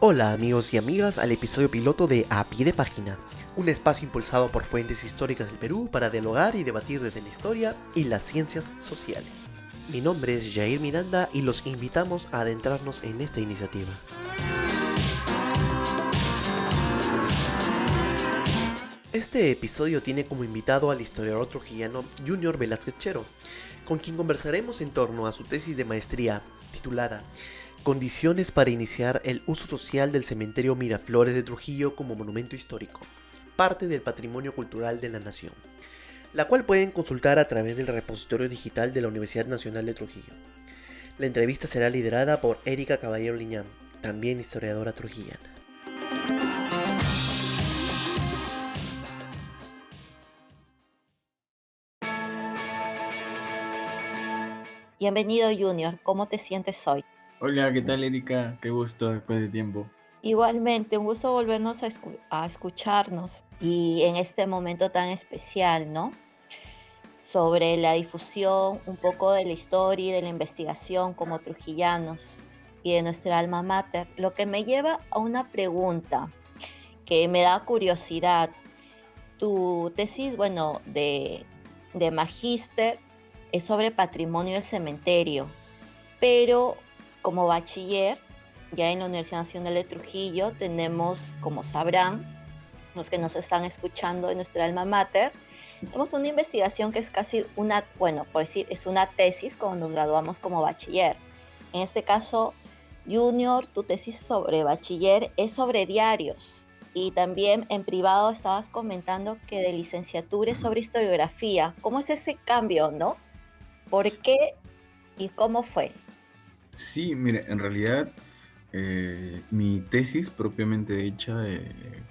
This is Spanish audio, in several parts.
Hola amigos y amigas al episodio piloto de A Pie de Página, un espacio impulsado por fuentes históricas del Perú para dialogar y debatir desde la historia y las ciencias sociales. Mi nombre es Jair Miranda y los invitamos a adentrarnos en esta iniciativa. Este episodio tiene como invitado al historiador trujillano Junior Velázquez Chero, con quien conversaremos en torno a su tesis de maestría titulada Condiciones para iniciar el uso social del cementerio Miraflores de Trujillo como monumento histórico, parte del patrimonio cultural de la nación, la cual pueden consultar a través del repositorio digital de la Universidad Nacional de Trujillo. La entrevista será liderada por Erika Caballero Liñán, también historiadora trujillana. Bienvenido Junior, ¿cómo te sientes hoy? Hola, ¿qué tal, Erika? Qué gusto después de tiempo. Igualmente, un gusto volvernos a escucharnos y en este momento tan especial, ¿no? Sobre la difusión un poco de la historia y de la investigación como trujillanos y de nuestra alma mater, lo que me lleva a una pregunta que me da curiosidad. Tu tesis, bueno, de magíster es sobre patrimonio del cementerio, pero como bachiller, ya en la Universidad Nacional de Trujillo, tenemos, como sabrán, los que nos están escuchando de nuestra alma mater, tenemos una investigación que es casi una, bueno, por decir, es una tesis cuando nos graduamos como bachiller. En este caso, Junior, tu tesis sobre bachiller es sobre diarios. Y también en privado estabas comentando que de licenciatura es sobre historiografía. ¿Cómo es ese cambio, no? ¿Por qué y cómo fue? Sí, mire, en realidad mi tesis propiamente dicha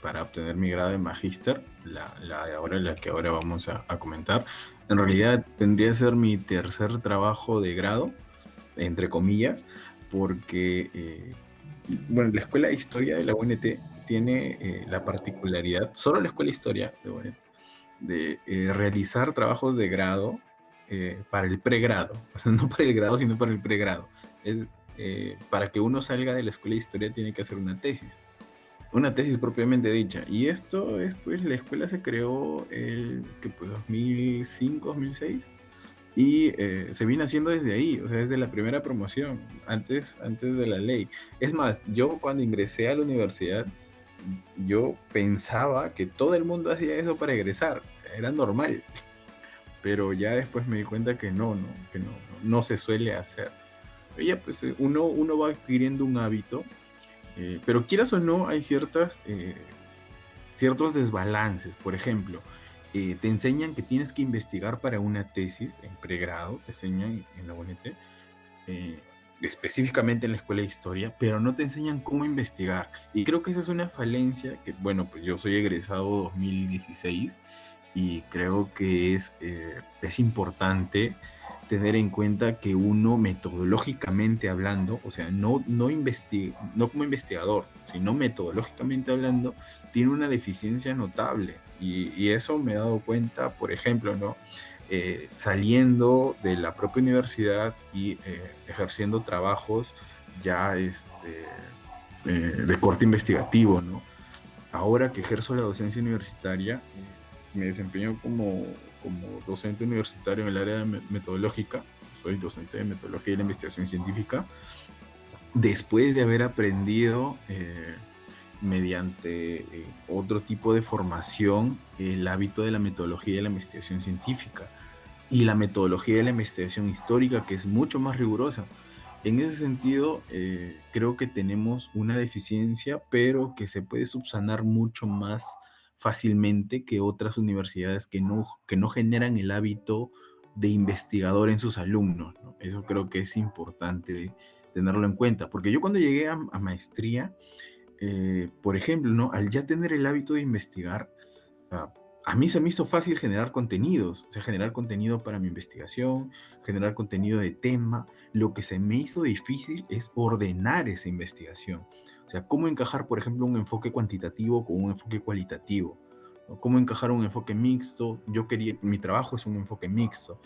para obtener mi grado de magíster, la de ahora, la que ahora vamos a comentar, en realidad tendría que ser mi tercer trabajo de grado, entre comillas, porque, bueno, la Escuela de Historia de la UNT tiene la particularidad, solo la Escuela de Historia de UNT, de realizar trabajos de grado para el pregrado, o sea, no para el grado, sino para el pregrado. Es, para que uno salga de la escuela de historia tiene que hacer una tesis propiamente dicha. Y esto es, pues, la escuela se creó que pues 2005, 2006, y se viene haciendo desde ahí, o sea, desde la primera promoción, antes de la ley. Es más, yo cuando ingresé a la universidad, yo pensaba que todo el mundo hacía eso para egresar, o sea, era normal, pero ya después me di cuenta que no se suele hacer. Pero ya, pues uno va adquiriendo un hábito, pero quieras o no, hay ciertos desbalances. Por ejemplo, te enseñan que tienes que investigar para una tesis en pregrado, te enseñan en la UNT, eh, específicamente en la escuela de historia, pero no te enseñan cómo investigar. Y creo que esa es una falencia que, bueno, pues yo soy egresado 2016 y creo que es importante tener en cuenta que uno metodológicamente hablando, o sea, no como investigador, sino metodológicamente hablando, tiene una deficiencia notable. Y eso me he dado cuenta, por ejemplo, ¿no? Saliendo de la propia universidad y ejerciendo trabajos ya de corte investigativo, ¿no? Ahora que ejerzo la docencia universitaria, me desempeño como docente universitario en el área metodológica. Soy docente de metodología y la investigación científica. Después de haber aprendido mediante otro tipo de formación el hábito de la metodología y de la investigación científica y la metodología de la investigación histórica, que es mucho más rigurosa. En ese sentido, creo que tenemos una deficiencia, pero que se puede subsanar mucho más fácilmente que otras universidades que no generan el hábito de investigador en sus alumnos, ¿no? Eso creo que es importante tenerlo en cuenta, porque yo cuando llegué a maestría, por ejemplo, ¿no? Al ya tener el hábito de investigar, sea, a mí se me hizo fácil generar contenidos, o sea, generar contenido para mi investigación, generar contenido de tema. Lo que se me hizo difícil es ordenar esa investigación. O sea, cómo encajar, por ejemplo, un enfoque cuantitativo con un enfoque cualitativo, ¿no? Cómo encajar un enfoque mixto. Mi trabajo es un enfoque mixto.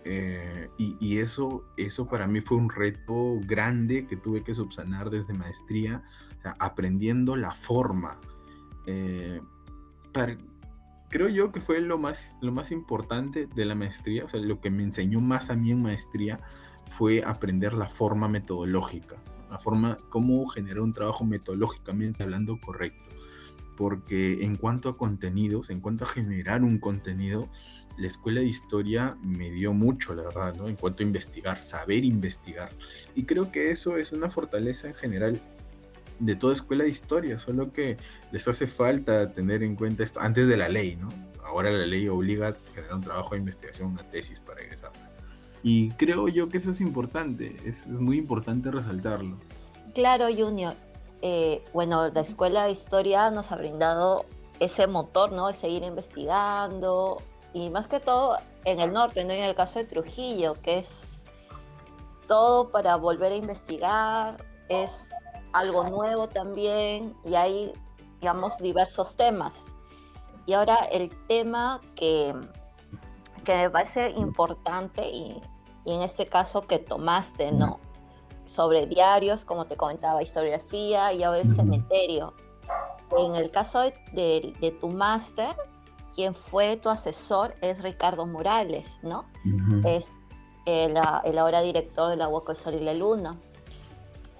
Y eso para mí fue un reto grande que tuve que subsanar desde maestría, o sea, aprendiendo la forma. Eh, para- Creo yo que fue lo más importante de la maestría, o sea, lo que me enseñó más a mí en maestría fue aprender la forma metodológica, la forma, cómo generar un trabajo metodológicamente hablando correcto. Porque en cuanto a contenidos, en cuanto a generar un contenido, la escuela de historia me dio mucho, la verdad, ¿no? En cuanto a investigar, saber investigar. Y creo que eso es una fortaleza en general de toda escuela de historia, solo que les hace falta tener en cuenta esto antes de la ley, ¿no? Ahora la ley obliga a generar un trabajo de investigación, una tesis para egresar. Y creo yo que eso es importante, es muy importante resaltarlo. Claro, Junior. Bueno, la escuela de historia nos ha brindado ese motor, ¿no? De seguir investigando y más que todo en el norte, ¿no? En el caso de Trujillo, que es todo para volver a investigar, es algo nuevo también y hay, digamos, diversos temas. Y ahora el tema que me parece importante y en este caso que tomaste, ¿no? Sobre diarios, como te comentaba, historiografía y ahora el Ujú, cementerio. En el caso de tu máster, quien fue tu asesor es Ricardo Morales, ¿no? ujú, Es el ahora director de la Huaco del Sol y la Luna,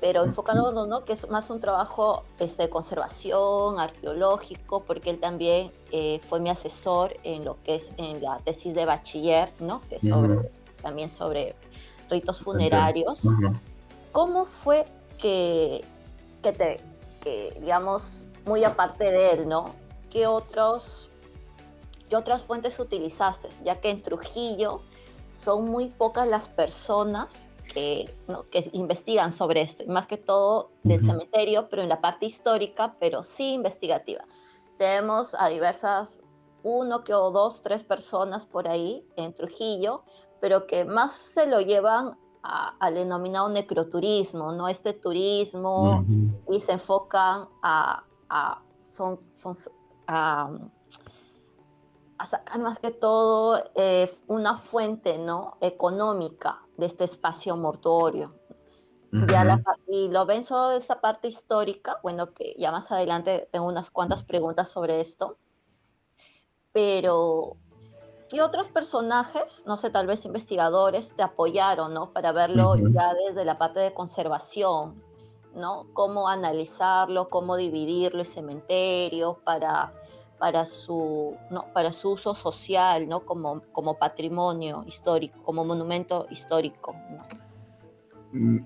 pero enfocado, ¿no? Que es más un trabajo de conservación, arqueológico, porque él también fue mi asesor en lo que es en la tesis de bachiller, ¿no? Que es sobre, ujú. también sobre ritos Entiendo. funerarios. Ujú. ¿Cómo fue que te, que digamos, muy aparte de él, ¿no? ¿Qué qué otras fuentes utilizaste? Ya que en Trujillo son muy pocas las personas ¿no? que investigan sobre esto, y más que todo del Ujú. cementerio, pero en la parte histórica, pero sí investigativa. Tenemos a diversas, uno que o dos, tres personas por ahí en Trujillo, pero que más se lo llevan al denominado necroturismo, ¿no? Este turismo Ujú. y se enfocan son, a, a sacar más que todo una fuente, ¿no? Económica de este espacio mortuorio. Ujú. Y lo ven solo de esta parte histórica, bueno, que ya más adelante tengo unas cuantas preguntas sobre esto, pero ¿qué otros personajes, no sé, tal vez investigadores, te apoyaron, ¿no? Para verlo Ujú. ya desde la parte de conservación, ¿no? Cómo analizarlo, cómo dividirlo el cementerio ¿no? Para su uso social, ¿no? Como patrimonio histórico, como monumento histórico, ¿no?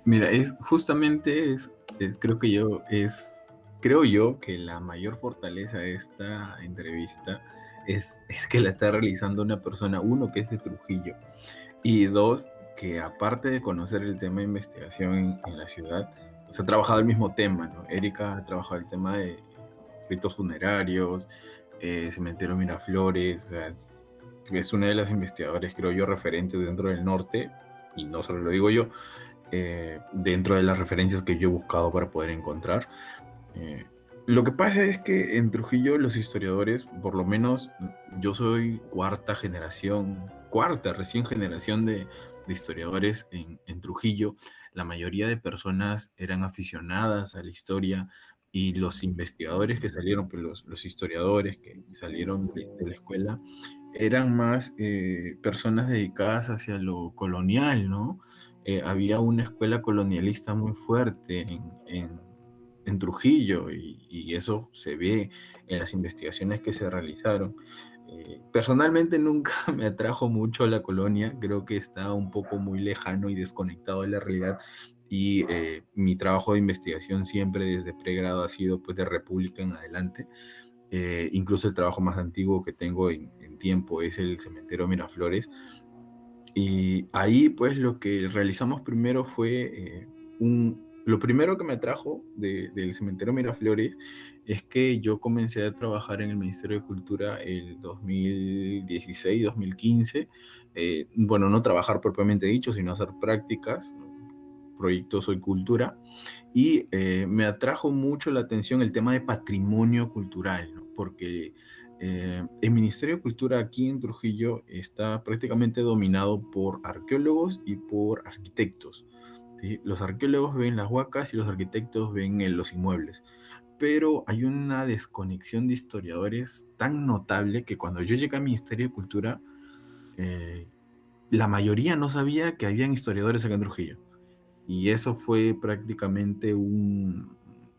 Mira, es justamente creo yo que la mayor fortaleza de esta entrevista es que la está realizando una persona, uno, que es de Trujillo, y dos, que aparte de conocer el tema de investigación en la ciudad, pues ha trabajado el mismo tema, ¿no? Erika ha trabajado el tema de ritos funerarios, cementerio Miraflores, o sea, es una de las investigadoras, creo yo, referentes dentro del norte, y no solo lo digo yo, dentro de las referencias que yo he buscado para poder encontrar. Eh, lo que pasa es que en Trujillo los historiadores, por lo menos yo soy recién generación de historiadores en Trujillo. La mayoría de personas eran aficionadas a la historia y los investigadores que salieron, pues los historiadores que salieron de la escuela, eran más personas dedicadas hacia lo colonial, ¿no? Había una escuela colonialista muy fuerte en Trujillo y eso se ve en las investigaciones que se realizaron. Personalmente nunca me atrajo mucho la colonia, creo que está un poco muy lejano y desconectado de la realidad y mi trabajo de investigación siempre desde pregrado ha sido pues de República en adelante. Incluso el trabajo más antiguo que tengo en tiempo es el cementerio Miraflores. Y ahí pues lo que realizamos primero fue lo primero que me atrajo del cementerio Miraflores es que yo comencé a trabajar en el Ministerio de Cultura el 2016, 2015. Bueno, no trabajar propiamente dicho, sino hacer prácticas, proyectos Soy Cultura, y me atrajo mucho la atención el tema de patrimonio cultural, ¿no? Porque El Ministerio de Cultura aquí en Trujillo está prácticamente dominado por arqueólogos y por arquitectos. ¿Sí? Los arqueólogos ven las huacas y los arquitectos ven los inmuebles. Pero hay una desconexión de historiadores tan notable que cuando yo llegué al Ministerio de Cultura, eh, la mayoría no sabía que habían historiadores acá en Trujillo. Y eso fue prácticamente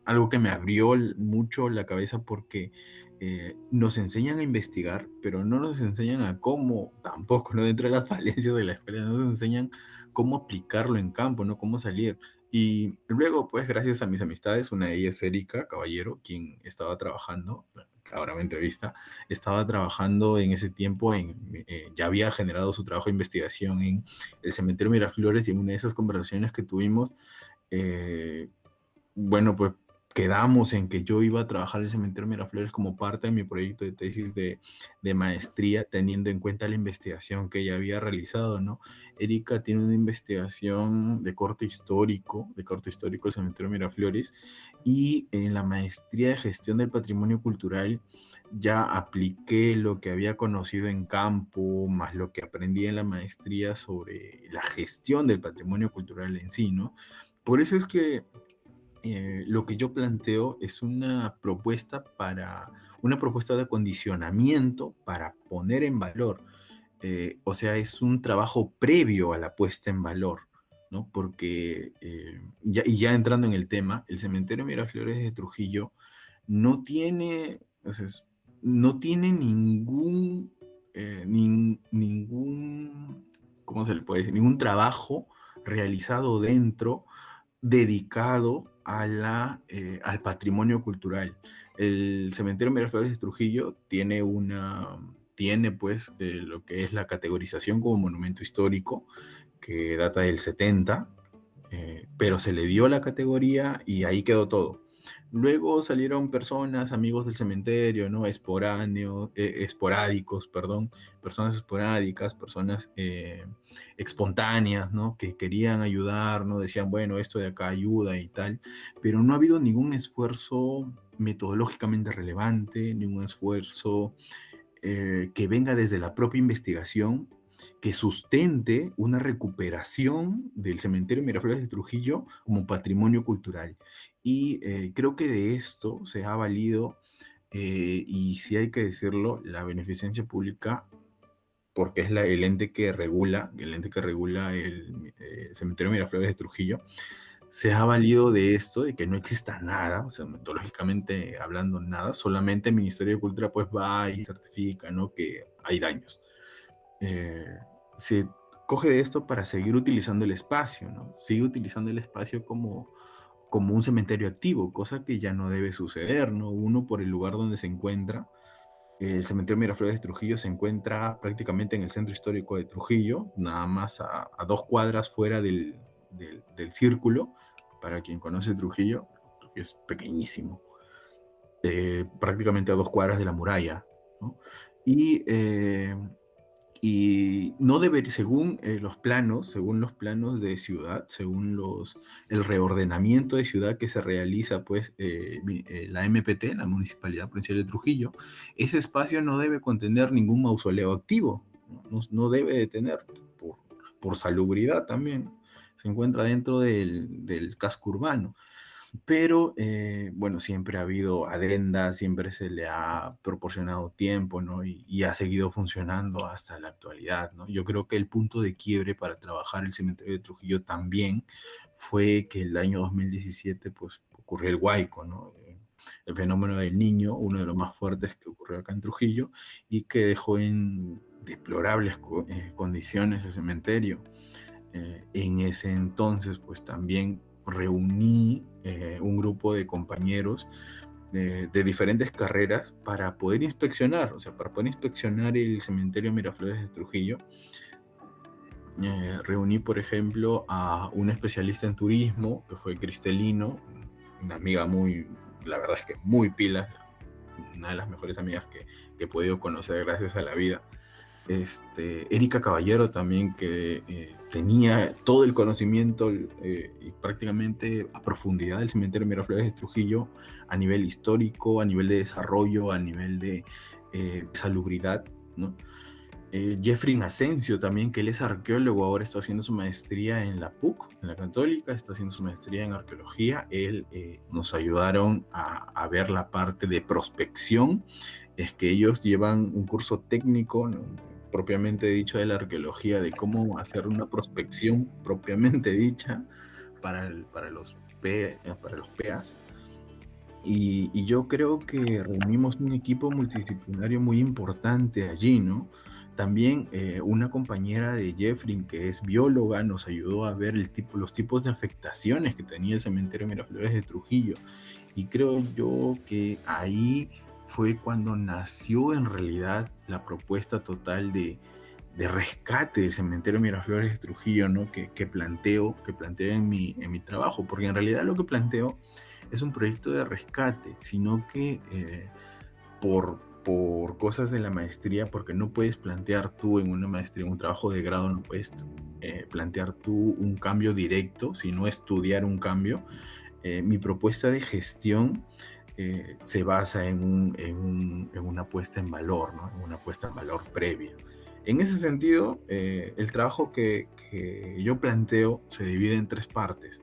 algo que me abrió mucho la cabeza porque nos enseñan a investigar, pero no nos enseñan a cómo, tampoco, ¿no? Dentro de las falencias de la escuela, no nos enseñan cómo aplicarlo en campo, ¿no? Cómo salir. Y luego, pues, gracias a mis amistades, una de ellas es Erika Caballero, quien estaba trabajando, ahora me entrevista, estaba trabajando en ese tiempo, ya había generado su trabajo de investigación en el cementerio Miraflores, y en una de esas conversaciones que tuvimos, eh, bueno, pues quedamos en que yo iba a trabajar en el cementerio Miraflores como parte de mi proyecto de tesis de maestría, teniendo en cuenta la investigación que ella había realizado, ¿no? Erika tiene una investigación de corte histórico del cementerio Miraflores, y en la maestría de gestión del patrimonio cultural ya apliqué lo que había conocido en campo, más lo que aprendí en la maestría sobre la gestión del patrimonio cultural en sí, ¿no? Por eso es que lo que yo planteo es una propuesta de acondicionamiento para poner en valor. O sea, es un trabajo previo a la puesta en valor, ¿no? Porque, ya entrando en el tema, el cementerio Miraflores de Trujillo no tiene, o sea, no tiene ningún, ¿cómo se le puede decir? Ningún trabajo realizado dentro dedicado al patrimonio cultural. El cementerio Miraflores de Trujillo tiene pues lo que es la categorización como monumento histórico, que data del 70, pero se le dio la categoría y ahí quedó todo. Luego salieron personas, amigos del cementerio, ¿no? Esporádicos, perdón, personas esporádicas, personas espontáneas, ¿no? Que querían ayudar, ¿no? Decían, bueno, esto de acá ayuda y tal, pero no ha habido ningún esfuerzo metodológicamente relevante, ningún esfuerzo que venga desde la propia investigación, que sustente una recuperación del cementerio Miraflores de Trujillo como patrimonio cultural. Y creo que de esto se ha valido, y si hay que decirlo, la beneficencia pública, porque es el ente que regula el cementerio Miraflores de Trujillo, se ha valido de esto, de que no exista nada, o sea, metodológicamente hablando nada, solamente el Ministerio de Cultura pues va y certifica, ¿no? Que hay daños. eh, Se coge de esto para seguir utilizando el espacio, ¿no? Sigue utilizando el espacio como un cementerio activo, cosa que ya no debe suceder, ¿no? Uno, por el lugar donde se encuentra. El cementerio Miraflores de Trujillo se encuentra prácticamente en el centro histórico de Trujillo, nada más a 2 cuadras fuera del círculo. Para quien conoce Trujillo, Trujillo es pequeñísimo, prácticamente a 2 cuadras de la muralla, ¿no? Y y no debería, según los planos de ciudad, el reordenamiento de ciudad que se realiza, pues, la MPT, la Municipalidad Provincial de Trujillo, ese espacio no debe contener ningún mausoleo activo, no debe de tener, por, por salubridad también, se encuentra dentro del casco urbano. Pero, bueno, siempre ha habido adendas, siempre se le ha proporcionado tiempo, ¿no? Y ha seguido funcionando hasta la actualidad, ¿no? Yo creo que el punto de quiebre para trabajar el cementerio de Trujillo también fue que el año 2017, pues, ocurrió el Huaico, ¿no? El fenómeno del Niño, uno de los más fuertes que ocurrió acá en Trujillo, y que dejó en deplorables condiciones el cementerio. En ese entonces, pues también reuní un grupo de compañeros de diferentes carreras para poder inspeccionar, o sea, para poder inspeccionar el cementerio Miraflores de Trujillo. Reuní, por ejemplo, a un especialista en turismo, que fue Cristelino, una amiga la verdad es que muy pila, una de las mejores amigas que he podido conocer gracias a la vida. Erika Caballero también, que tenía todo el conocimiento y prácticamente a profundidad del cementerio Miraflores de Trujillo, a nivel histórico, a nivel de desarrollo, a nivel salubridad, ¿no? Jeffrey Asensio también, que él es arqueólogo, ahora está haciendo su maestría en la PUC, en la Católica, está haciendo su maestría en arqueología. Él nos ayudaron a ver la parte de prospección. Es que ellos llevan un curso técnico, ¿no?, propiamente dicho, de la arqueología, de cómo hacer una prospección propiamente dicha para los PEAs. Y yo creo que reunimos un equipo multidisciplinario muy importante allí, ¿no? También una compañera de Jeffrey, que es bióloga, nos ayudó a ver los tipos de afectaciones que tenía el cementerio Miraflores de Trujillo. Y creo yo que ahí fue cuando nació en realidad la propuesta total de rescate del cementerio Miraflores de Trujillo, ¿no? Que planteo en mi trabajo, porque en realidad lo que planteo es un proyecto de rescate, sino que por cosas de la maestría, porque no puedes plantear tú en una maestría, en un trabajo de grado, no puedes plantear tú un cambio directo, sino estudiar un cambio. Mi propuesta de gestión se basa en una puesta en valor, ¿no? En una puesta en valor previa. En ese sentido, el trabajo que yo planteo se divide en 3 partes.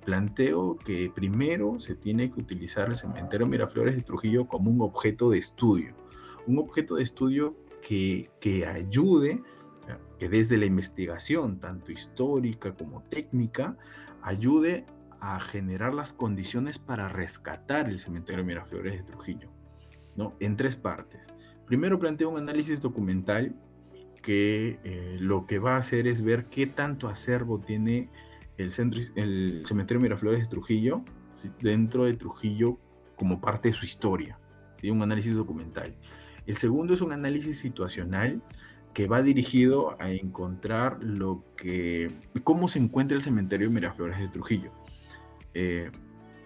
Planteo que primero se tiene que utilizar el cementerio Miraflores de Trujillo como un objeto de estudio. Un objeto de estudio que ayude, que desde la investigación, tanto histórica como técnica, ayude a generar las condiciones para rescatar el cementerio Miraflores de Trujillo, ¿no? En 3 partes. Primero planteo un análisis documental que lo que va a hacer es ver qué tanto acervo tiene el cementerio Miraflores de Trujillo, ¿sí?, dentro de Trujillo como parte de su historia, ¿sí? Un análisis documental. El segundo es un análisis situacional que va dirigido a encontrar cómo se encuentra el cementerio Miraflores de Trujillo.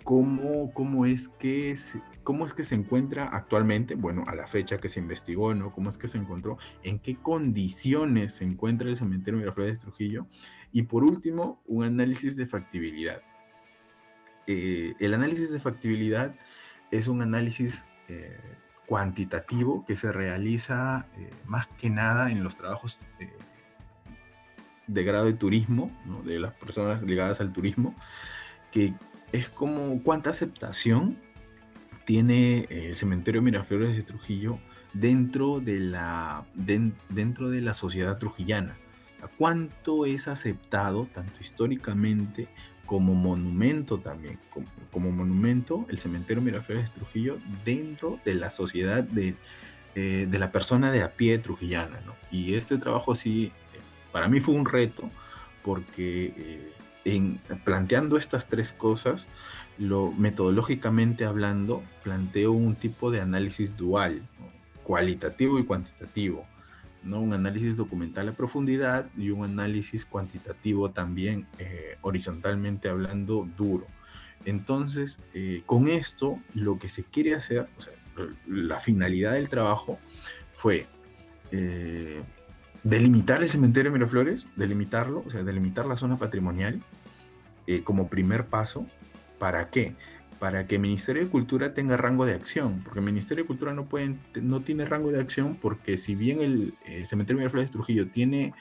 ¿Cómo es que se encuentra actualmente? Bueno, a la fecha que se investigó, ¿no? ¿Cómo es que se encontró? ¿En qué condiciones se encuentra el cementerio Miraflores de Trujillo? Y por último, un análisis de factibilidad. El análisis de factibilidad es un análisis cuantitativo que se realiza más que nada en los trabajos de grado de turismo, ¿no?, de las personas ligadas al turismo, que es como cuánta aceptación tiene el cementerio Miraflores de Trujillo dentro de la sociedad trujillana. ¿Cuánto es aceptado, tanto históricamente como monumento también, como monumento, el cementerio Miraflores de Trujillo dentro de la sociedad de la persona de a pie trujillana, ¿no? Y este trabajo sí, para mí fue un reto, porque planteando estas 3 cosas, metodológicamente hablando, planteo un tipo de análisis dual, ¿no?, cualitativo y cuantitativo, ¿no? Un análisis documental a profundidad y un análisis cuantitativo también, horizontalmente hablando, duro. Entonces, con esto, lo que se quiere hacer, o sea, la finalidad del trabajo fue delimitar el cementerio Miraflores, delimitarlo, o sea, delimitar la zona patrimonial como primer paso. ¿Para qué? Para que el Ministerio de Cultura tenga rango de acción, porque el Ministerio de Cultura no tiene rango de acción, porque si bien el cementerio Miraflores de Trujillo tiene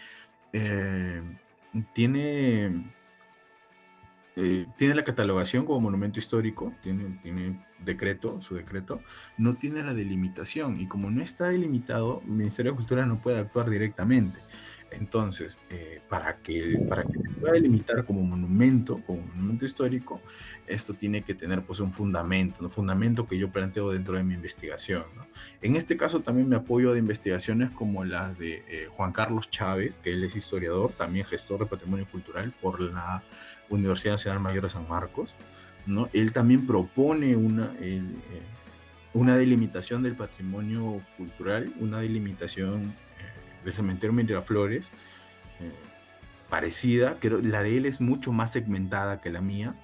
la catalogación como monumento histórico, tiene su decreto, no tiene la delimitación, y como no está delimitado, el Ministerio de Cultura no puede actuar directamente. Entonces, para que se pueda delimitar como monumento histórico, esto tiene que tener pues un fundamento que yo planteo dentro de mi investigación, ¿no? En este caso también me apoyo de investigaciones como las de Juan Carlos Chávez, que él es historiador, también gestor de patrimonio cultural por la Universidad Nacional Mayor de San Marcos, ¿no? Él también propone una delimitación del patrimonio cultural, una delimitación del cementerio Miraflores parecida, pero la de él es mucho más segmentada que la mía.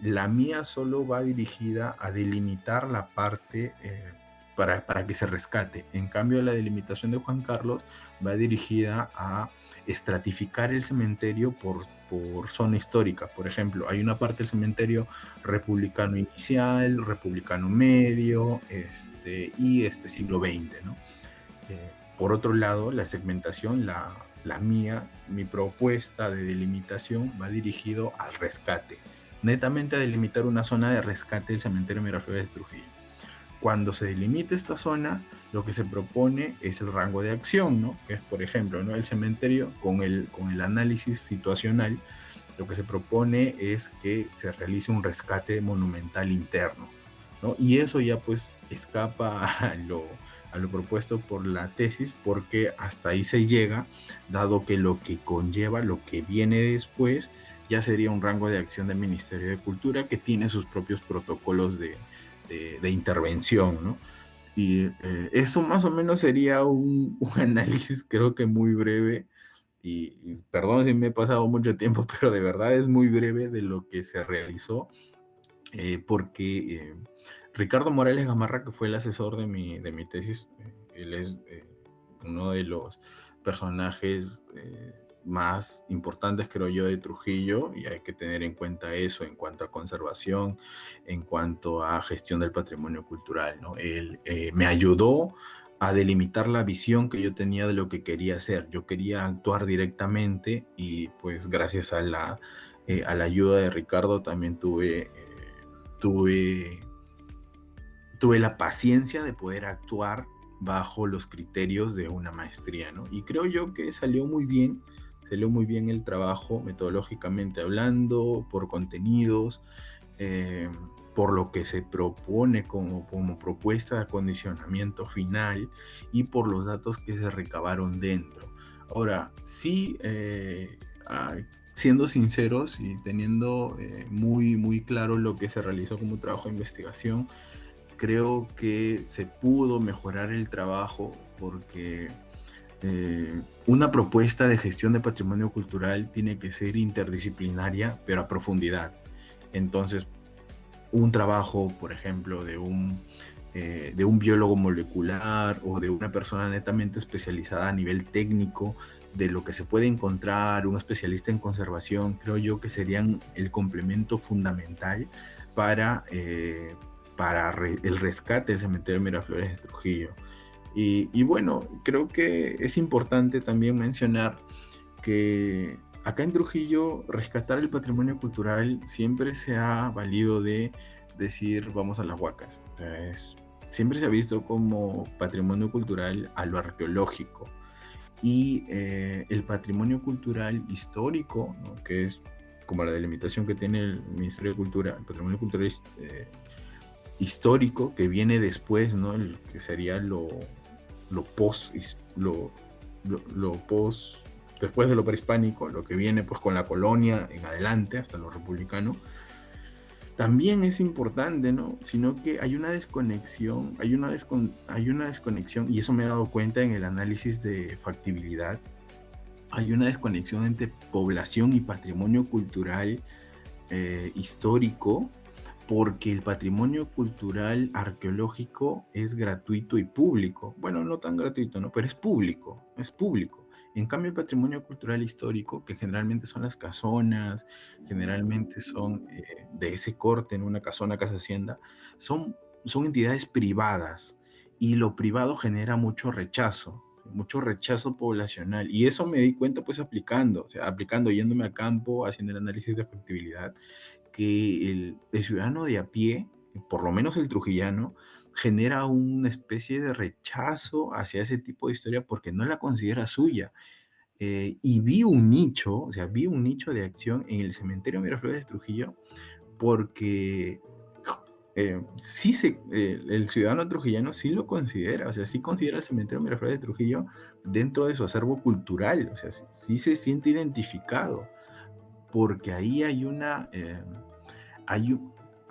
La mía solo va dirigida a delimitar la parte para que se rescate. En cambio, la delimitación de Juan Carlos va dirigida a estratificar el cementerio por zona histórica. Por ejemplo, hay una parte del cementerio republicano inicial, republicano medio, y siglo XX, ¿no? Por otro lado, la segmentación, la mía, mi propuesta de delimitación va dirigido al rescate, netamente a delimitar una zona de rescate del cementerio Miraflores de Trujillo. Cuando se delimite esta zona, lo que se propone es el rango de acción, ¿no? Que es, por ejemplo, ¿no? El cementerio con el análisis situacional, lo que se propone es que se realice un rescate monumental interno, ¿no? Y eso ya pues escapa a lo propuesto por la tesis, porque hasta ahí se llega, dado que lo que conlleva, lo que viene después, ya sería un rango de acción del Ministerio de Cultura que tiene sus propios protocolos de intervención, ¿no? Y eso más o menos sería un análisis, creo que muy breve, y perdón si me he pasado mucho tiempo, pero de verdad es muy breve de lo que se realizó, porque Ricardo Morales Gamarra, que fue el asesor de mi tesis, él es uno de los personajes más importantes, creo yo, de Trujillo, y hay que tener en cuenta eso en cuanto a conservación, en cuanto a gestión del patrimonio cultural, ¿no? Él me ayudó a delimitar la visión que yo tenía de lo que quería hacer. Yo quería actuar directamente y pues gracias a la ayuda de Ricardo también tuve la paciencia de poder actuar bajo los criterios de una maestría, ¿no? Y creo yo que salió muy bien el trabajo metodológicamente hablando, por contenidos, eh, por lo que se propone como propuesta de acondicionamiento final y por los datos que se recabaron dentro. Ahora, sí, siendo sinceros y teniendo muy, muy claro lo que se realizó como trabajo de investigación, creo que se pudo mejorar el trabajo porque una propuesta de gestión de patrimonio cultural tiene que ser interdisciplinaria, pero a profundidad. Entonces, un trabajo, por ejemplo, de un biólogo molecular o de una persona netamente especializada a nivel técnico, de lo que se puede encontrar, un especialista en conservación, creo yo que serían el complemento fundamental para, el rescate del cementerio Miraflores de Trujillo. Y bueno, creo que es importante también mencionar que acá en Trujillo rescatar el patrimonio cultural siempre se ha valido de decir vamos a las huacas. O sea, siempre se ha visto como patrimonio cultural a lo arqueológico. Y el patrimonio cultural histórico, ¿no? Que es como la delimitación que tiene el Ministerio de Cultura, el patrimonio cultural histórico que viene después, ¿no? El que sería lo post, lo post, después de lo prehispánico, lo que viene pues con la colonia en adelante hasta lo republicano, también es importante, ¿no? Sino que hay una desconexión, hay una desconexión, y eso me he dado cuenta en el análisis de factibilidad, hay una desconexión entre población y patrimonio cultural histórico, porque el patrimonio cultural arqueológico es gratuito y público. Bueno, no tan gratuito, ¿no? Pero es público, es público. En cambio, el patrimonio cultural histórico, que generalmente son las casonas, generalmente son de ese corte, en una casona, casa hacienda, son entidades privadas, y lo privado genera mucho rechazo poblacional, y eso me di cuenta pues aplicando, o sea, yéndome a campo, haciendo el análisis de factibilidad, que el ciudadano de a pie, por lo menos el trujillano, genera una especie de rechazo hacia ese tipo de historia porque no la considera suya. Y vi un nicho, o sea, vi un nicho de acción en el cementerio Miraflores de Trujillo, porque el ciudadano trujillano sí lo considera, o sea, sí considera el cementerio Miraflores de Trujillo dentro de su acervo cultural, o sea, sí se siente identificado, porque ahí hay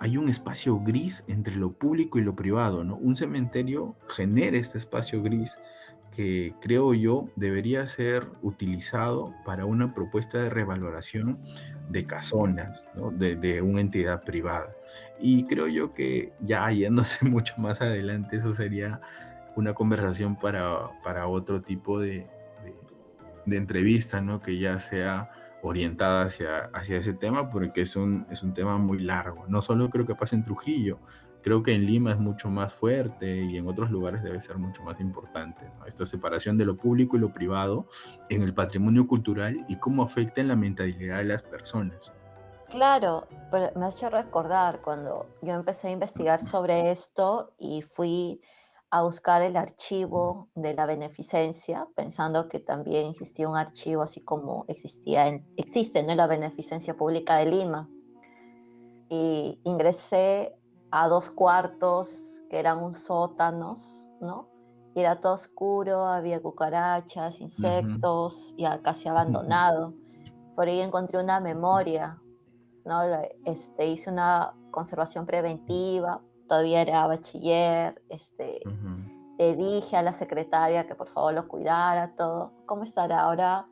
hay un espacio gris entre lo público y lo privado, ¿no? Un cementerio genera este espacio gris que creo yo debería ser utilizado para una propuesta de revaloración de casonas, ¿no? De una entidad privada. Y creo yo que ya yéndose mucho más adelante, eso sería una conversación para otro tipo de- de entrevista, ¿no? Que ya sea orientada hacia ese tema, porque es un tema muy largo. No solo creo que pasa en Trujillo, creo que en Lima es mucho más fuerte y en otros lugares debe ser mucho más importante, ¿no? Esta separación de lo público y lo privado en el patrimonio cultural y cómo afecta en la mentalidad de las personas. Claro, pero me has hecho recordar cuando yo empecé a investigar sobre esto y fui a buscar el archivo de la beneficencia, pensando que también existía un archivo así como existe, ¿no? La Beneficencia Pública de Lima. Y ingresé a dos cuartos que eran un sótanos, ¿no? Y era todo oscuro, había cucarachas, Ujú, insectos, ya casi ujú, abandonado. Por ahí encontré una memoria, ¿no? Hice una conservación preventiva, todavía era bachiller, ujú. le dije a la secretaria que por favor lo cuidara, todo. ¿Cómo estará ahora?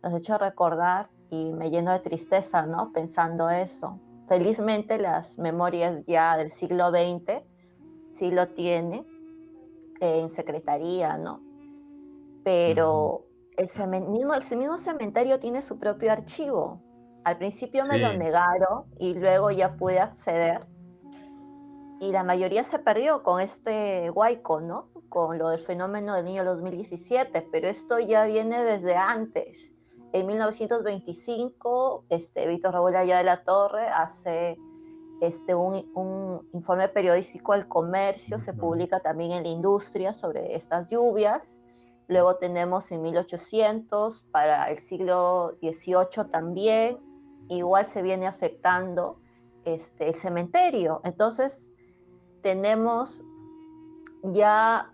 Nos ha hecho recordar y me lleno de tristeza, ¿no? Pensando eso. Felizmente las memorias ya del siglo XX sí lo tiene en secretaría, ¿no? Ujú. Pero el mismo cementerio tiene su propio archivo. Al principio me lo Sí. negaron y luego ya pude acceder y la mayoría se perdió con este huaico, ¿no? Con lo del fenómeno del niño 2017, pero esto ya viene desde antes. En 1925, Víctor Raúl Allá de la Torre hace un informe periodístico al comercio, se Ujú, publica también en la industria sobre estas lluvias. Luego tenemos en 1800, para el siglo XVIII también, igual se viene afectando el cementerio. Entonces, tenemos ya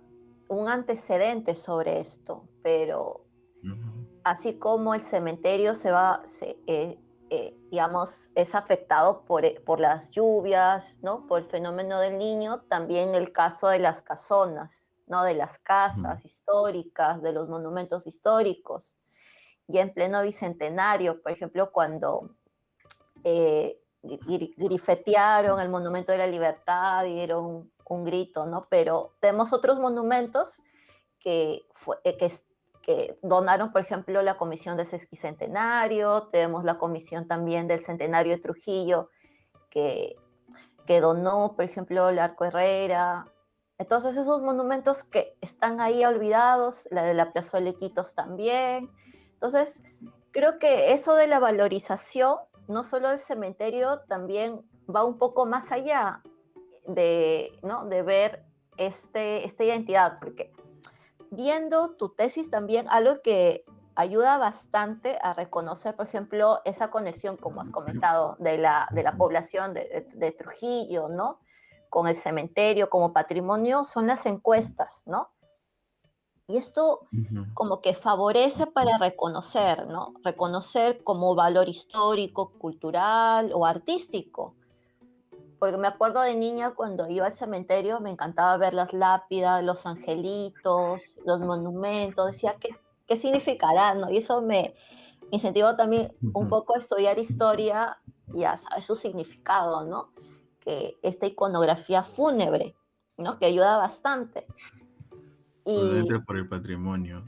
un antecedente sobre esto, pero ujú, así como el cementerio digamos, es afectado por las lluvias, ¿no? Por el fenómeno del niño, también el caso de las casonas, ¿no? De las ujú, casas históricas, de los monumentos históricos. Y en pleno bicentenario, por ejemplo, cuando grifetearon el Monumento de la Libertad y dieron un grito, ¿no? Pero tenemos otros monumentos que, fue, que donaron, por ejemplo, la Comisión de Sesquicentenario, tenemos la Comisión también del Centenario de Trujillo, que, que donó, por ejemplo, el Arco Herrera. Entonces, esos monumentos que están ahí olvidados, la de la Plazuela de Iquitos también. Entonces, creo que eso de la valorización, no solo del cementerio, también va un poco más allá de, ¿no? De ver esta identidad, porque viendo tu tesis también, algo que ayuda bastante a reconocer, por ejemplo, esa conexión, como has comentado, de la ujú, población de Trujillo, ¿no? Con el cementerio como patrimonio, son las encuestas, ¿no? Y esto ujú. como que favorece para reconocer, ¿no? Reconocer como valor histórico, cultural o artístico. Porque me acuerdo de niña cuando iba al cementerio, me encantaba ver las lápidas, los angelitos, los monumentos, decía, ¿qué significará, no? Y eso me incentivó también un Ujú. poco a estudiar historia y a saber su significado, ¿no? Que esta iconografía fúnebre, ¿no? Que ayuda bastante. Cuando Y entra por el patrimonio.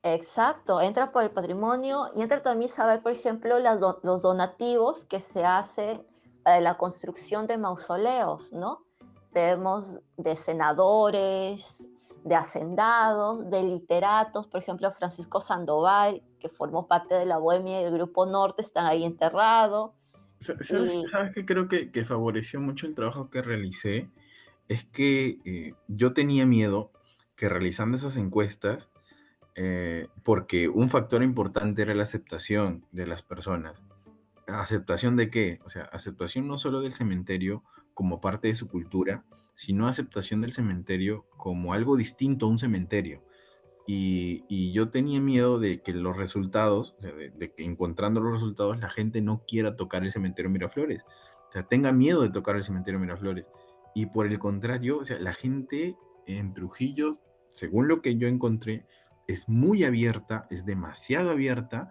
exacto, entra por el patrimonio y entra también saber, por ejemplo, los donativos que se hacen para la construcción de mausoleos, ¿no? Tenemos de senadores, de hacendados, de literatos, por ejemplo, Francisco Sandoval, que formó parte de la Bohemia y el Grupo Norte, están ahí enterrados. ¿Sabes, Y sabes qué creo que favoreció mucho el trabajo que realicé? Es que yo tenía miedo que realizando esas encuestas, porque un factor importante era la aceptación de las personas. ¿Aceptación de qué? O sea, aceptación no solo del cementerio como parte de su cultura, sino aceptación del cementerio como algo distinto a un cementerio. Y yo tenía miedo de que los resultados, o sea, de que encontrando los resultados la gente no quiera tocar el cementerio Miraflores. O sea, tenga miedo de tocar el cementerio Miraflores. Y por el contrario, o sea, la gente en Trujillo, según lo que yo encontré, es muy abierta, es demasiado abierta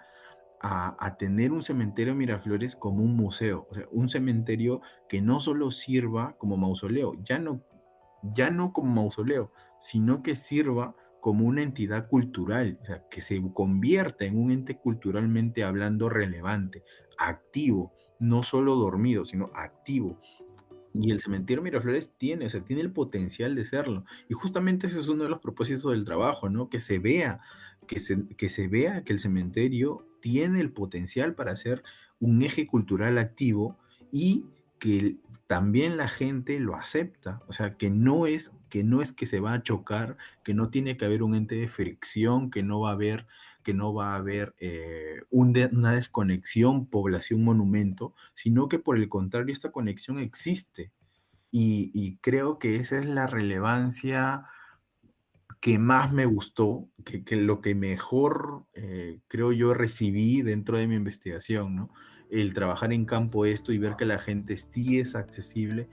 a tener un cementerio en Miraflores como un museo, o sea, un cementerio que no solo sirva como mausoleo, ya no como mausoleo, sino que sirva como una entidad cultural, o sea, que se convierta en un ente culturalmente hablando relevante, activo, no solo dormido, sino activo. Y el cementerio Miraflores tiene, o sea, tiene el potencial de serlo. Y justamente ese es uno de los propósitos del trabajo, ¿no? Que se vea, que se vea que el cementerio tiene el potencial para ser un eje cultural activo y que también la gente lo acepta. O sea, que no es que se va a chocar, que no tiene que haber un ente de fricción, que no va a haber una desconexión población-monumento, sino que por el contrario, esta conexión existe. Y creo que esa es la relevancia que más me gustó, que lo que mejor, creo yo, recibí dentro de mi investigación, ¿no? El trabajar en campo esto y ver que la gente sí es accesible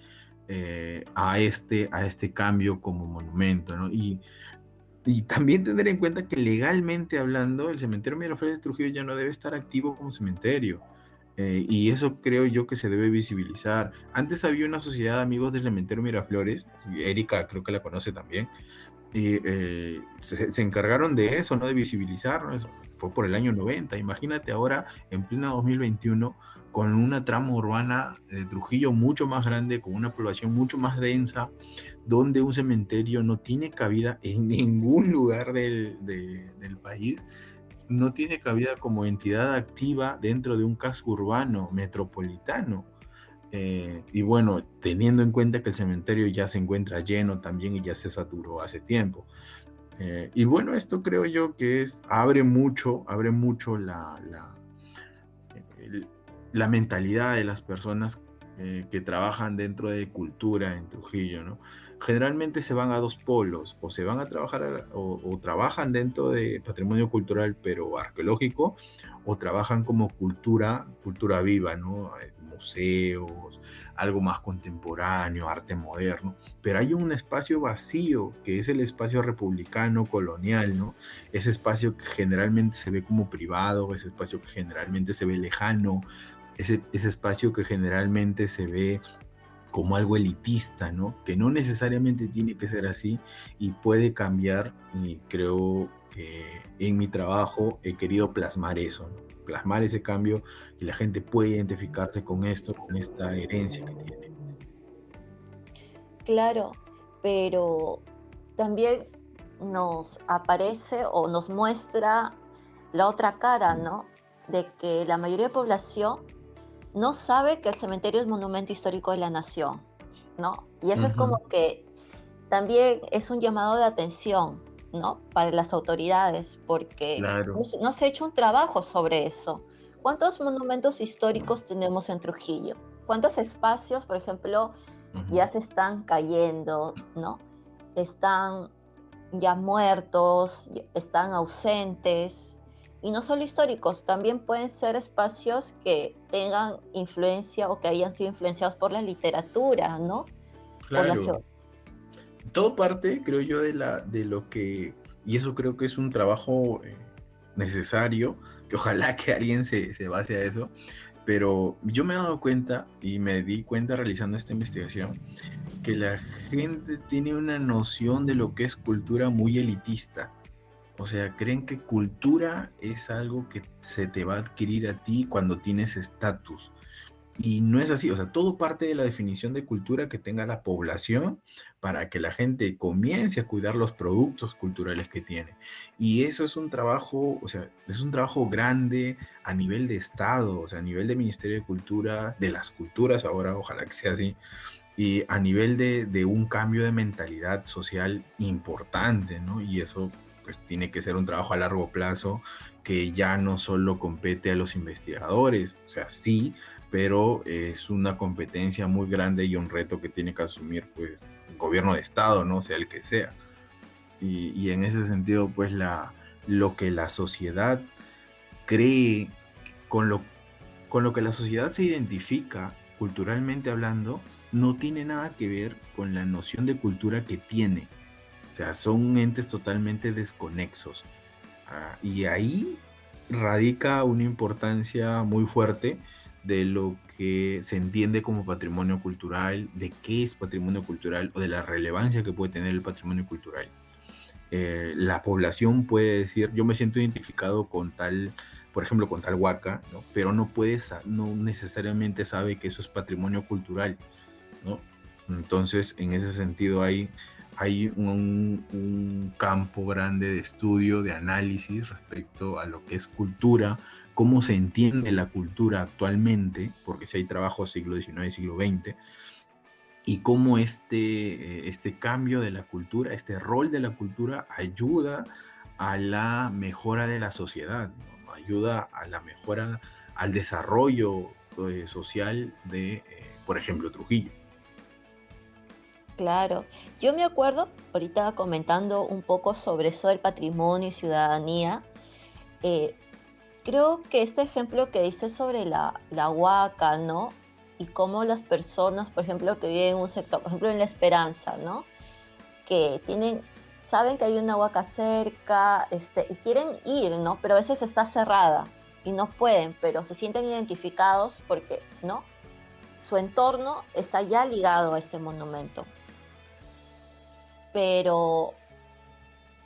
a este cambio como monumento, ¿no? Y también tener en cuenta que legalmente hablando, el cementerio Miraflores de Trujillo ya no debe estar activo como cementerio. Y eso creo yo que se debe visibilizar. Antes había una sociedad de amigos del cementerio Miraflores, y Erika creo que la conoce también, y se encargaron de eso, ¿no? De visibilizar, ¿no? Eso fue por el año 90. Imagínate ahora, en pleno 2021, con una trama urbana de Trujillo mucho más grande, con una población mucho más densa, donde un cementerio no tiene cabida en ningún lugar del país, no tiene cabida como entidad activa dentro de un casco urbano metropolitano. Y bueno, teniendo en cuenta que el cementerio ya se encuentra lleno también y ya se saturó hace tiempo. Y bueno, esto creo yo que abre mucho el- la mentalidad de las personas que trabajan dentro de cultura en Trujillo, ¿no? Generalmente se van a dos polos, o se van a trabajar o trabajan dentro de patrimonio cultural pero arqueológico, o trabajan como cultura viva, ¿no? Museos, algo más contemporáneo, arte moderno, pero hay un espacio vacío que es el espacio republicano colonial, ¿no? Ese espacio que generalmente se ve como privado, ese espacio que generalmente se ve lejano, ese espacio que generalmente se ve como algo elitista, ¿no? Que no necesariamente tiene que ser así y puede cambiar, y creo que en mi trabajo he querido plasmar eso, ¿no? Plasmar ese cambio, que la gente puede identificarse con esto, con esta herencia que tiene. Claro, pero también nos aparece o nos muestra la otra cara, ¿no? De que la mayoría de población no sabe que el cementerio es monumento histórico de la nación, ¿no? Y eso es como Ujú, que también es un llamado de atención, ¿no? Para las autoridades, porque claro. no se ha hecho un trabajo sobre eso. ¿Cuántos monumentos históricos tenemos en Trujillo? ¿Cuántos espacios, por ejemplo, Ujú. ya se están cayendo, ¿no? Están ya muertos, están ausentes. Y no solo históricos, también pueden ser espacios que tengan influencia o que hayan sido influenciados por la literatura, ¿no? Por la Claro. Todo parte, creo yo, de lo que, y eso creo que es un trabajo necesario, que ojalá que alguien se base a eso, pero yo me he dado cuenta y me di cuenta realizando esta investigación que la gente tiene una noción de lo que es cultura muy elitista. O sea, creen que cultura es algo que se te va a adquirir a ti cuando tienes estatus. Y no es así, o sea, todo parte de la definición de cultura que tenga la población para que la gente comience a cuidar los productos culturales que tiene. Y eso es un trabajo, o sea, es un trabajo grande a nivel de Estado, o sea, a nivel de Ministerio de Cultura, de las culturas ahora, ojalá que sea así, y a nivel de un cambio de mentalidad social importante, ¿no? Y eso pues tiene que ser un trabajo a largo plazo que ya no solo compete a los investigadores, o sea, sí, pero es una competencia muy grande y un reto que tiene que asumir pues el gobierno de Estado, ¿no? Sea el que sea. Y en ese sentido, pues lo que la sociedad cree, con lo con lo que la sociedad se identifica culturalmente hablando, no tiene nada que ver con la noción de cultura que tiene. O sea, son entes totalmente desconexos. Y ahí radica una importancia muy fuerte de lo que se entiende como patrimonio cultural, de qué es patrimonio cultural o de la relevancia que puede tener el patrimonio cultural. La población puede decir, yo me siento identificado con tal, por ejemplo, con tal huaca, ¿no? Pero no necesariamente sabe que eso es patrimonio cultural, ¿no? Entonces, en ese sentido hay un campo grande de estudio, de análisis respecto a lo que es cultura, cómo se entiende la cultura actualmente, porque si hay trabajos siglo XIX, siglo XX, y cómo este cambio de la cultura, este rol de la cultura ayuda a la mejora de la sociedad, ¿no? Ayuda a la mejora, al desarrollo social de, por ejemplo, Trujillo. Claro, yo me acuerdo, ahorita comentando un poco sobre eso del patrimonio y ciudadanía, eh, creo que este ejemplo que diste sobre la huaca, ¿no? Y cómo las personas, por ejemplo, que viven en un sector, por ejemplo, en La Esperanza, ¿no? Que saben que hay una huaca cerca, y quieren ir, ¿no? Pero a veces está cerrada y no pueden, pero se sienten identificados porque, ¿no? Su entorno está ya ligado a este monumento. Pero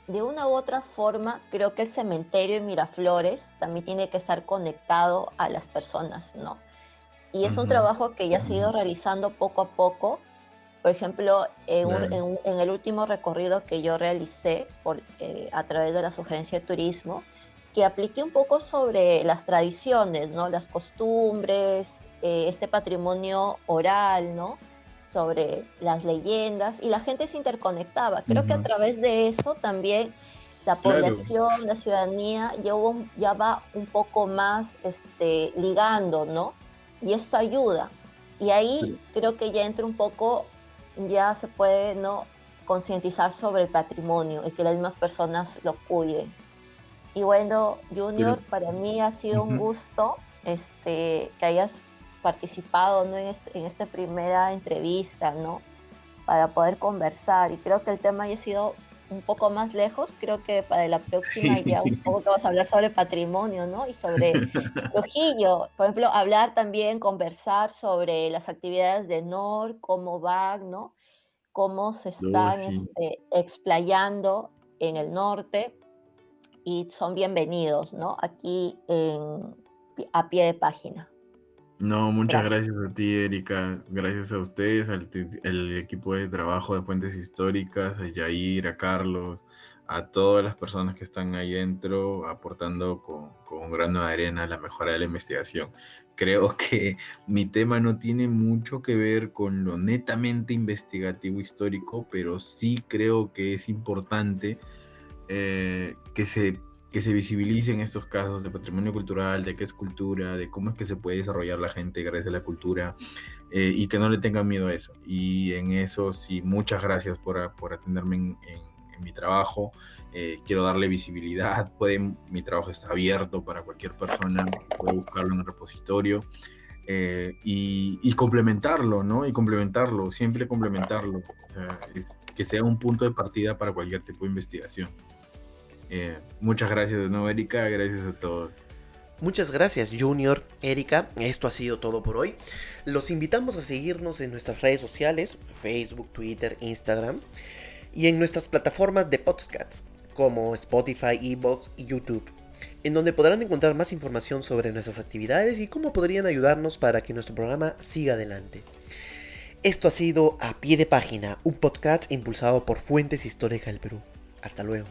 de una u otra forma, creo que el cementerio de Miraflores también tiene que estar conectado a las personas, ¿no? Y es un Ujú, trabajo que ya se ha ido ujú, realizando poco a poco. Por ejemplo, claro, en el último recorrido que yo realicé a través de la sugerencia de turismo, que apliqué un poco sobre las tradiciones, ¿no? Las costumbres, este patrimonio oral, ¿no? Sobre las leyendas, y la gente se interconectaba. Creo que a ujú, través de eso también la claro, población, la ciudadanía ya va un poco más ligando, ¿no? Y esto ayuda. Y ahí creo que ya entra un poco, ya se puede, ¿no? Concientizar sobre el patrimonio y que las mismas personas lo cuiden. Y bueno, pero Junior, para mí ha sido un ujú. gusto que hayas participado, ¿no? En esta primera entrevista, ¿no? Para poder conversar. Y creo que el tema haya sido un poco más lejos. Creo que para la próxima ya un Sí. poco que vamos a hablar sobre patrimonio, ¿no? Y sobre Trujillo. Por ejemplo, hablar también, conversar sobre las actividades de NOR, cómo van, ¿no? Cómo se No, están sí. explayando en el norte, y son bienvenidos, ¿no? Aquí a pie de página. No, muchas Gracias. gracias a ti, Erika. Gracias a ustedes, al equipo de trabajo de Fuentes Históricas, a Yair, a Carlos, a todas las personas que están ahí dentro aportando con un grano de arena a la mejora de la investigación. Creo que mi tema no tiene mucho que ver con lo netamente investigativo histórico, pero sí creo que es importante que se visibilicen estos casos de patrimonio cultural, de qué es cultura, de cómo es que se puede desarrollar la gente gracias a la cultura, y que no le tengan miedo a eso. Y en eso sí, muchas gracias por atenderme en mi trabajo. Quiero darle visibilidad. Mi trabajo está abierto para cualquier persona, puede buscarlo en el repositorio. Y complementarlo, ¿no? Y complementarlo, siempre complementarlo. O sea, que sea un punto de partida para cualquier tipo de investigación. Muchas gracias de nuevo, Erika. Gracias a todos. Muchas gracias, Junior, Erika. Esto ha sido todo por hoy. Los invitamos a seguirnos en nuestras redes sociales, Facebook, Twitter, Instagram, y en nuestras plataformas de podcasts como Spotify, Evox y YouTube, en donde podrán encontrar más información sobre nuestras actividades y cómo podrían ayudarnos para que nuestro programa siga adelante. Esto ha sido A Pie de Página, un podcast impulsado por Fuentes Históricas del Perú. Hasta luego.